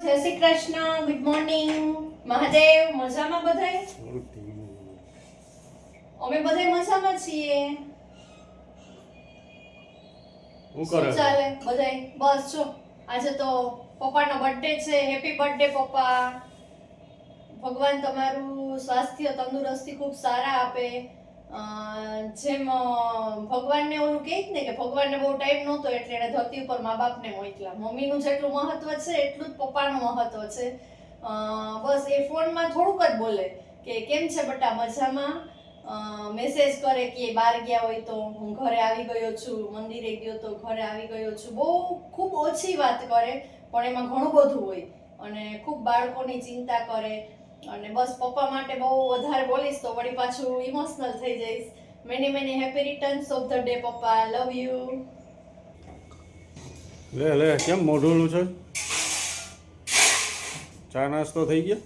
જય Shri Krishna, good morning. Mahadev, મજામાં બધાય? અમે બધાય મજામાં છીએ. શું ચાલે બધાય? બસ જો આજે તો પપ્પાનો બર્થડે છે. હેપી બર્થડે પપ્પા. ભગવાન તમારું સ્વાસ્થ્ય તંદુરસ્તી ખૂબ સારા આપે. જેમ ભગવાનને ઓલું કહે ને કે ભગવાનને બહુ ટાઈમ નહોતો એટલે એને ધરતી ઉપર મા બાપને મોકલ્યા. મમ્મીનું જેટલું મહત્વ છે એટલું જ પપ્પાનું મહત્વ છે. બસ એ ફોનમાં થોડુંક જ બોલે કે કેમ છે બટા, મજામાં? મેસેજ કરે કે બહાર ગયા હોય તો હું ઘરે આવી ગયો છું, મંદિરે ગયો તો ઘરે આવી ગયો છું. બહુ ખૂબ ઓછી વાત કરે પણ એમાં ઘણું બધું હોય અને ખૂબ બાળકોની ચિંતા કરે. અને બસ પપ્પા માટે બહુ વધારે બોલીશ તો વળી પાછું ઇમોશનલ થઈ જઈશ. Many happy returns of the day papa. Love you. લે કેમ મોઢું છે? ચા નાસ્તો થઈ ગયો?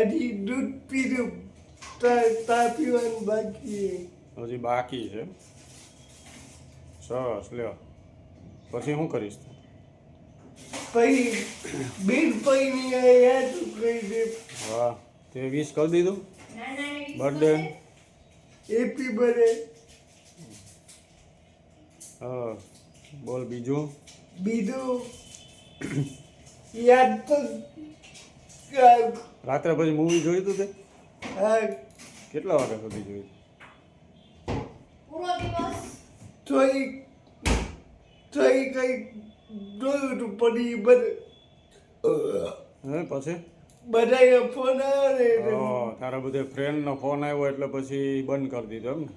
હજી દૂધ પીધું, ચા પીવાનું બાકી. હજી બાકી છે. સરસ, લ્યો. પછી શું કરીશ? પછી બિલ પૈની યાદ કરી દે. વાહ, તે વિશ કરી દીધું બર્થડે? Happy birthday. હા, બોલ બીજું. યાદ તો રાત્રે પછી મૂવી જોયું તું તે? હા, કેટલા વાગ્યા સુધી જોયું? પૂરો દિવસ કઈ જોયું તું પછી હે પછી બધા ફોન આવે. તારા બધે ફ્રેન્ડનો ફોન આવ્યો એટલે પછી બંધ કરી દીધો એમ ને?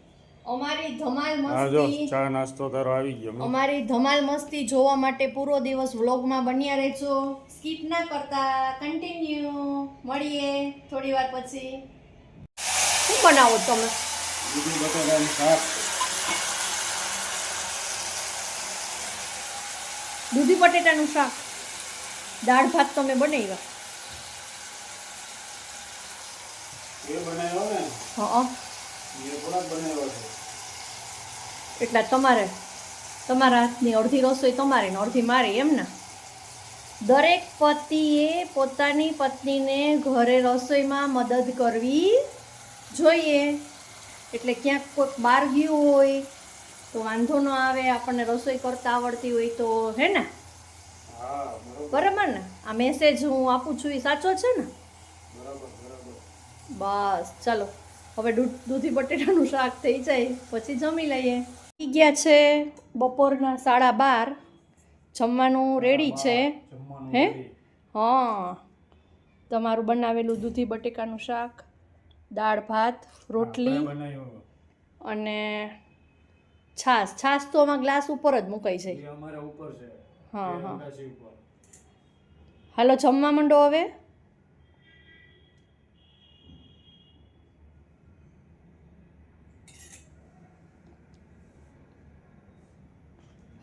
અમારી ધમાલ હા જો મસ્તી, ચા નાસ્તો તારો આવી ગયો. અમારી ધમાલ મસ્તી જોવા માટે પૂરો દિવસ વ્લોગમાં બન્યા રહેજો. સ્કીપ ના કરતા, કન્ટિન્યુ. મળીએ થોડી વાર પછી. શું બનાવો તમે? દૂધી બટાકાનું શાક. દૂધી બટેટાનું શાક. દાળ ભાત તમે બનાવ્યા? એ બનાવ્યો ને? હા, એ થોડાક બનાવ્યો છે. એટલે તમારા હાથની અડધી રસોઈ તમારી ને અડધી મારી, એમ ને? દરેક પતિએ પોતાની પત્નીને ઘરે રસોઈમાં મદદ કરવી જોઈએ. એટલે ક્યાંક કોઈક બહાર ગયું હોય તો વાંધો ન આવે, આપણને રસોઈ કરતા આવડતી હોય તો, હે ને? બરાબર ને? આ મેસેજ હું આપું છું એ સાચો છે ને? બસ ચાલો, હવે દૂધી બટેટાનું શાક થઈ જાય પછી જમી લઈએ. ગયા છે બપોરના 12:30. જમવાનું રેડી છે. હે? હા, તમારું બનાવેલું દૂધી બટેકાનું શાક, દાળ ભાત, રોટલી અને છાશ તો આમાં ગ્લાસ ઉપર જ મુકાઈ જાય. હા. હાલો જમવા માંડો હવે.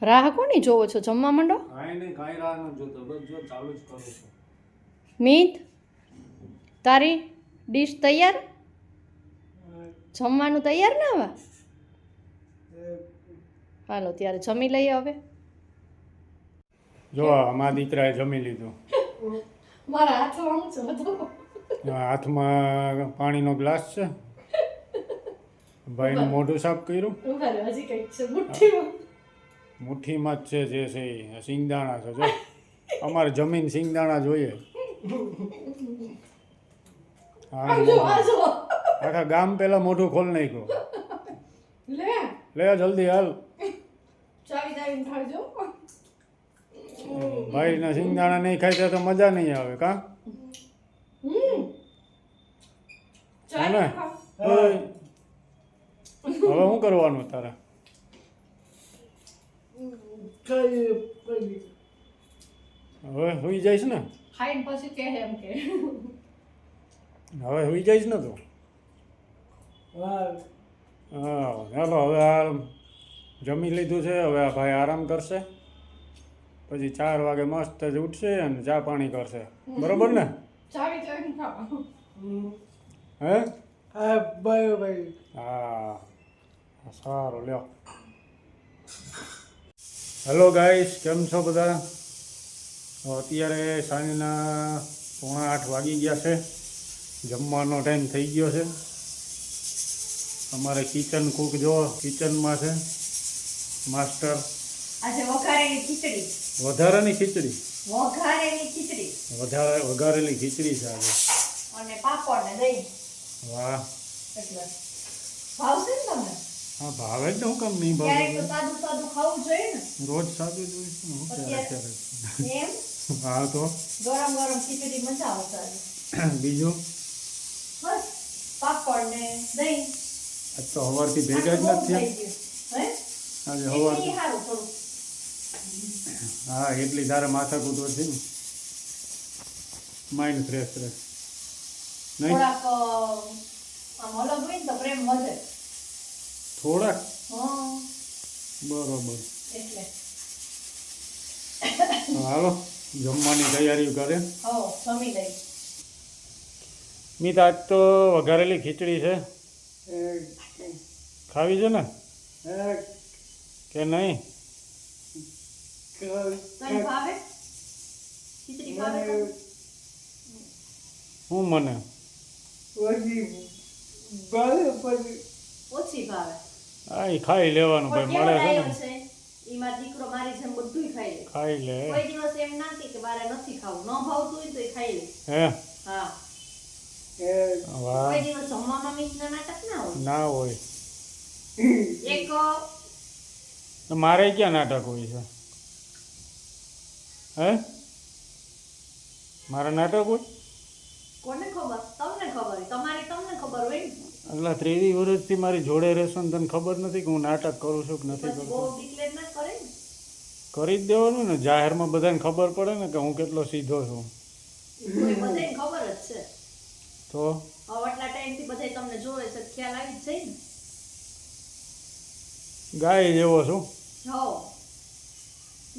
રાહ કોની જોવો છો? જમવા માંડો. કાંઈ રાહ ન જોતો, બસ જો ચાલુ જ કરું છું. મીત, તારી ડીશ તૈયાર? જમવાનું તૈયાર ને હવે? હાલો ત્યારે જમી લઈએ હવે. જો અમારા દીકરાએ જમી લીધું. મારા હાથમાં શું છે? હાથમાં પાણીનો ગ્લાસ છે. ભાઈનું મોઢું સાફ કર્યું. હજી કંઈક છે મુઠ્ઠીમાં. મુઠ્ઠીમાં જ છે જે છે એ સિંગદાણા છે. જો અમારે જમીન સિંગદાણા જોઈએ. આખા ગામ પેલા મોઢું ખોલ નાખ્યું. લે જલ્દી હાલ. ભાઈ ના સિંગદાણા નહીં ખાય તો મજા નહીં આવે કા? ને હવે શું કરવાનું તારે? હવે સુઈ જઈશ ને? ખાઈને પછી કહે એમ કે હવે સુઈ જઈશ ને તું? હા ચાલો હવે આ જમી લીધું છે. હવે આ ભાઈ આરામ કરશે, પછી 4 વાગે મસ્ત જ ઉઠશે અને ચા પાણી કરશે. બરોબર ને? હે? હા બરાબર. હા સારું, લ્યો. હેલો ગાઈસ, કેમ છો બધા? અત્યારે સાંજના 7:45 વાગી ગયા છે. જમવાનો ટાઈમ થઈ ગયો છે. અમારે કિચન કુક જો કિચનમાં છે માસ્ટર. આજે વઘારેલી ખીચડી. વધારાની ખીચડી. વઘારેલી ખીચડી. વઘારેલી ખીચડી છે આજે. અને પાપડ ને દહીં. વાહ. એટલે ભાવશે ને તમને? હા ભાવે જ ને, હું કેમ નહીં ક્યારેક તો ભાવે? સાદું સાદું ખાવું જોઈએ ને. રોજ સાદું જોઈશું હું ક્યારે. એમ હા તો ગરમ ગરમ ખીચડી મજા આવશે આજે. બીજું બસ પાપડ ને દહીં. આજ તો સવારથી ભેગા જ આટલું નથી બહુ થઈ થયા. ગયું. હે આજે એટલી સવારથી સારું થોડું. હા એટલી તારે માથાકૂટ છે ને, માઇન્ડ ફ્રેશ રહે નહીં. થોડાક આમ અલગ હોય ને તો પ્રેમ વધે. થોડાક હા બરોબર. એટલે હાલો જમવાની તૈયારી કરે. હો જમી લઈ. મીત આજ તો વઘારેલી ખીચડી છે, ખાવી છે ને કે નહીં? તને ભાવે ખીચડી? ભાવે તને? હું મને ઓછી ભાવે. હા એ ખાઈ લેવાનું પણ ભાઈ, કેવો મળે છે ડાયો ને છે ઈ મારો દીકરો મારી જેમ બધુંય ખાઈ લે. ખાઈ લે. કોઈ દિવસ એમ ના કે મારે નથી ખાવું. ન ભાવતું હોય તો એ ખાઈ લે. હે હા વાહ. કોઈ દિવસ જમવામાં મીઠના નાટક ના હોય. ના હોય. એક મારે ક્યાં નાટક હોય છે? હે મારા નાટક હોય? કોને ખબર? તમને ખબર હોય. તમારી તમને ખબર હોય ને. એટલે 23 વર્ષથી મારી જોડે રહેશો ને તને ખબર નથી કે હું નાટક કરું છું કે નથી પછી બહુ કરતો? ડિક્લેર ના કરે ને. કરી જ દેવાનું ને, જાહેરમાં બધાને ખબર પડે ને કે હું કેટલો સીધો છું. કોઈ બધાને ખબર જ છે. તો હવે આટલા ટાઈમથી બધાય તમને જોવે છે, ખ્યાલ આવી જ જાય ને. ગાય જેવો છું. હો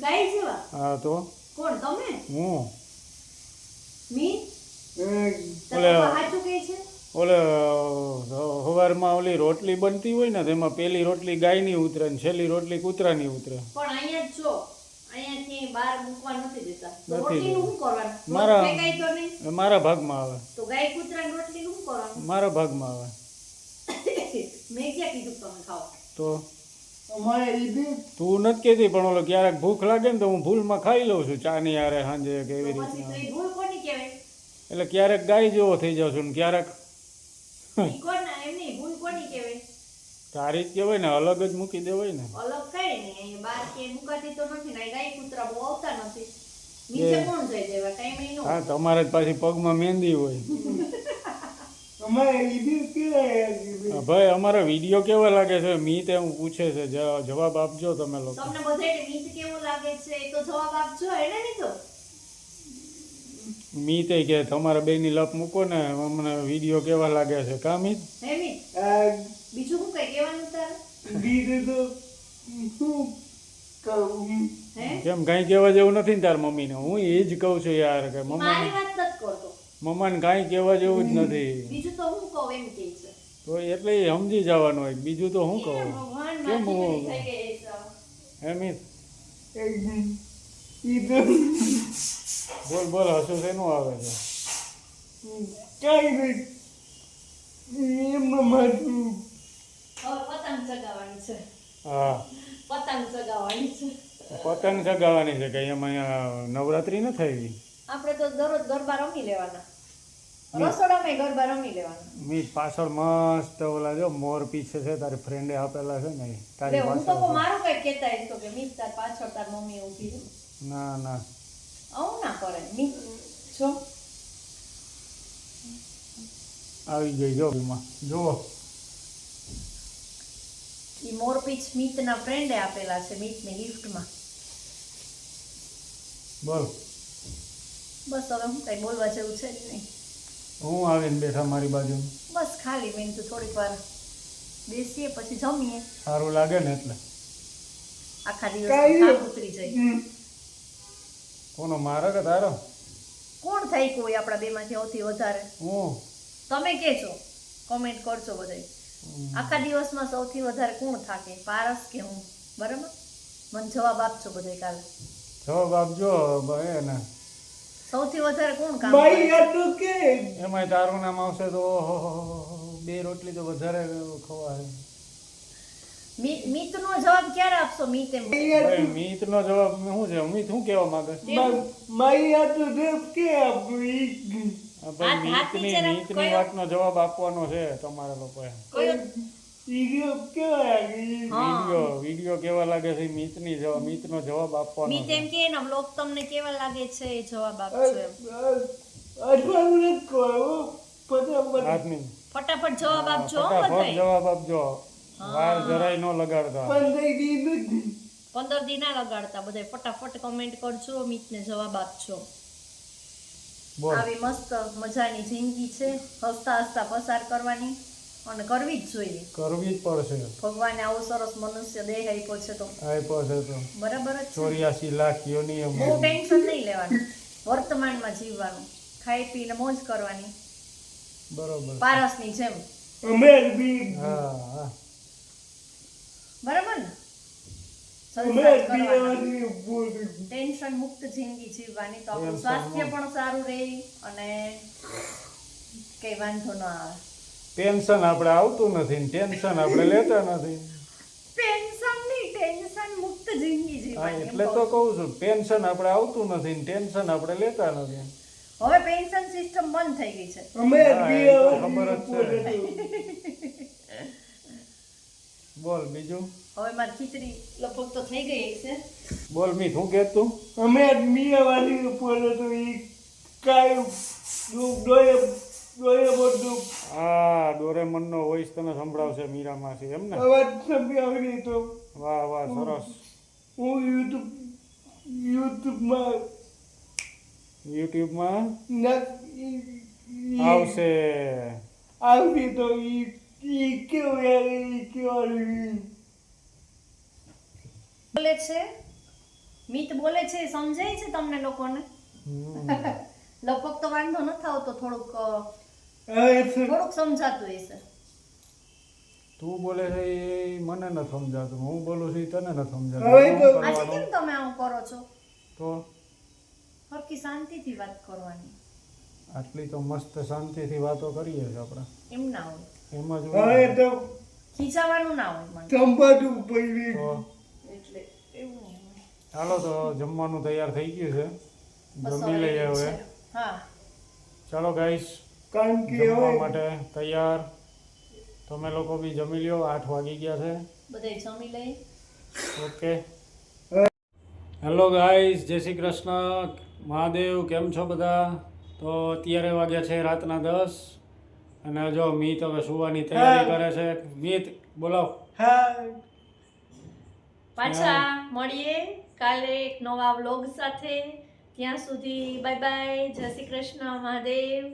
ગાય જેવા? હા તો કોણ તમે? હું મી? ઓલે સાચું કહે છે? ઓલે સવારમાં ઓલી રોટલી બનતી હોય ને તેમાં પેલી રોટલી ગાયની ઉતરે ને છેલ્લી રોટલી કૂતરાની ઉતરે. પણ અહીંયા જ જો, અહીંયાથી બહાર મૂકવા નથી દેતા. તો નથી રોટલીનું શું કરવાનું? મારા- રોટ ફેંકાય તો નહીં. એ મારા ભાગમાં આવે. તો ગાય કૂતરાની રોટલીનું શું કરવાનું? મારા ભાગમાં આવે. મેં ક્યાં કીધું તમે ખાઓ? તો તું નથી કહેતી, પણ ઓલો ક્યારેક ભૂખ લાગે ને તો હું ભૂલમાં ખાઈ લઉં છું ચાની હારે સાંજે કે એવી તો પછી તો રીતના. એ ભૂલ કોની કહેવાય? એટલે ક્યારેક ગાય જેવો થઈ જાઉં છું ને ક્યારેક ઈ કોના? એમ નહીં, ભૂલ કોની કહેવાય? તારી જ કહેવાય ને, અલગ જ મૂકી દેવાય ને. અલગ કઈ નહીં. અહીંયા બહાર કે મુકાતી તો નથી ને. ગાય કૂતરા બહુ આવતા નથી. નીચે કોણ જાય દેવા? ટાઈમ ય ન હોય. હા તમારે જ પાછી પગમાં મહેંદી હોય. હા, ભાઈ અમારા વિડીયો કેવા લાગે છે મીત એમ પૂછે છે, જવાબ આપજો તમે લોકો. તમને બધાયને મીત કેવું લાગે છે એ તો જવાબ આપજો. એને નહીં તો મીત કે તમારા બેની લપ મૂકો ને, અમને વિડીયો કેવા લાગે છે કા મીત? હે મીત? બીજું શું કઈ કહેવાનું તારે? હે? કેમ કાંઈ કહેવા જેવું નથી ને તાર મમ્મીને? હું એ જ કહું છું યાર કે મારી મમ્માને વાત નથી કરતો. મમ્માને કાંઈ કહેવા જેવું જ નથી. બીજું તો હું કહું એમ કે છે. તો એટલે એ સમજી જવાનું હોય, બીજું તો હું એ કહું. ભગવાન કેમ માં હું થઈ ગઈ છે. હે મીત? બોલ બોલ, હસું શેનું આવે છે? હવે પતંગ ચગાવવાની છે. હા પતંગ ચગાવવાની છે. પતંગ ચગાવવાની છે કે એમાં અહીંયા નવરાત્રી ન થઈ? આપણે તો દરરોજ ગરબા રમી લેવાના. રસોડામાં ગરબા રમી લેવાના. મીત પાછળ મસ્ત ઓલા જો મોર પીછે છે તારી ફ્રેન્ડે આપેલા છે ને, તારી હું તો પાછળ. મારું કઈ કહેતા હશો કે મીત તાર પાછળ તાર મમ્મી ઊભી છે. ના ના આવું ના કરે મીત. જો આવી ગઈ જો એમાં જુઓ. ઈ મોરપીંછ મીતના ફ્રેન્ડે આપેલા છે મીતને ગિફ્ટમાં. બોલ. બસ હવે હું કઈ બોલવા જેવું છે જ નહીં. હું આવીને બેઠા મારી બાજુ. બસ ખાલી મેં તો થોડીક વાર બેસીએ પછી જમીએ. સારું લાગે ને એટલે. આખા દિવસ થાક ઉતરી જાય. કોનો, મારો કે તારો? કોણ થાય કોઈ આપણા બેમાંથી સૌથી વધારે? હું તમે કહેજો, કોમેન્ટ કરજો બધાય. આખા દિવસમાં સૌથી વધારે કોણ થાકે, પારસ કે હું? બરાબર, મને જવાબ આપજો બધાય કાલે. જવાબ આપજો ભાઈ ને. સૌથી વધારે કોણ કામ મારી કરે? યાદ તો કે એમાંય તારું નામ આવશે તો બે રોટલી તો વધારે ખવાય. મિતનો જવાબ ક્યારે આપશો? મિત એમ ભાઈ મિતનો જવાબ શું છે? મિત શું કહેવા માંગે? મારી યાદ તો દેવ કે આપણી હા ભાઈ, હાથ નીચે રાખ, મિતની કયો? વાતનો જવાબ આપવાનો છે તમારા લોકોએ. કયો? ઈગો કેવા હા. વિડીયો કેવા લાગે છે? મિતનો જવાબ આપવાનો મિત છે. એમ કે એનો બ્લોગ તમને કેવા લાગે છે એ જવાબ આપજો એમ. અઠવાડિયું નથી કહો ફટાફટ આજની ફટાફટ જવાબ આપજો હો ફટાફટ બધાય. જવાબ આપજો. વાર જરાય ન લગાડતા. 15 દી નથી 15 દી ના લગાડતા, બધાય ફટાફટ કમેન્ટ કરજો, મિતને જવાબ આપજો. બોલ. આવી મસ્ત મજાની જિંદગી છે, હસતા હસતા પસાર કરવાની અને કરવી જ જોઈએ. કરવી જ પડશે. ભગવાને આવો સરસ મનુષ્ય દેહ આપ્યો છે તો આપ્યો છે તો બરાબર જ છે. 84 લાખ યોનિયમ. બહુ ટેન્શન નહીં લેવાનું, વર્તમાનમાં જીવવાનું, ખાઈ પીને મોજ કરવાની, બરોબર. પારસની જેમ. અમે બી હા હા. બરાબર ને? અમે સંસ્કાર કરવાના. બી બોલી ટેન્શન મુક્ત જિંદગી જીવવાની તો આપણું ટેન્શન સ્વાસ્થ્ય મુક્ત. પણ સારું રહે અને કઈ વાંધો ન આવે. ટેન્શન આપણે આવતું નથી ને ટેન્શન આપણે લેતા નથી. ટેન્શન નહીં, ટેન્શન મુક્ત જિંદગી હા જીવવાની એમ એટલે કહું તો છું. કહું છું, ટેન્શન આપણે આવતું નથી ને ટેન્શન આપણે લેતા નથી. હવે પેન્શન સિસ્ટમ બંધ થઈ ગઈ છે. અમે હા, બી એ તો ખબર જ છે. બોલી બોલ બીજું. હવે મારી ખીચડી લગભગ તો થઈ ગઈ છે. બોલ મી શું કહેત તું? અમે મિયાવાળી બોલે તો ઈ કાઈ દોય બધું આ ડોરેમોનનો વોઇસ તને સંભળાવશે મીરામાંથી એમ ને? અવાજ સંભળાવી તો વાહ વાહ સરસ. હું યુટ્યુબમાં યુટ્યુબમાં ના આવશે. આવતી તો ઈ કેવું યાર ઈ કેવું બોલે છે, મિત બોલે છે, સમજાય છે તમને લોકોને? હમ. લગભગ તો વાંધો નથી આવતો, થોડુંક હવે સમજાતું હશે. તું બોલે છે એ મને ન સમજાતું, હું બોલું છું એ તને ન હવે સમજાતું. તો- શું આજે કરવાનું? કેમ તમે આવું કરો છો? તો હરકી શાંતિથી વાત કરવાની, આટલી તો મસ્ત શાંતિથી વાતો કરીએ છીએ આપણે. એમ ના હોય, એમ જ હવે હોય. તો ખીચાવાનું ના હોય મને. સંભાળવું પડી તો એટલે એવું નહીં હોય. ચાલો તો જમવાનું તૈયાર થઈ ગયું છે, બસ જમી હવે લઈએ એવું હવે. છે. હા, ચાલો ગાઈસ, કારણ કે જમવા હવે માટે તૈયાર. તમે લોકો બી જમી લ્યો, 8 વાગી ગયા છે. બધાય જમી લઈ. ઓકે. હેલો ગાઈસ, જય શ્રી કૃષ્ણ, મહાદેવ. કેમ છો બધા? તો અત્યારે વાગ્યા છે રાતના 10 અને જો મીત હવે સુવાની તૈયારી કરે છે. મીત બોલાવ. હા પાછા મળીએ કાલે એક નવા વ્લોગ સાથે. ત્યાં સુધી બાય બાય, જય શ્રી કૃષ્ણ, મહાદેવ.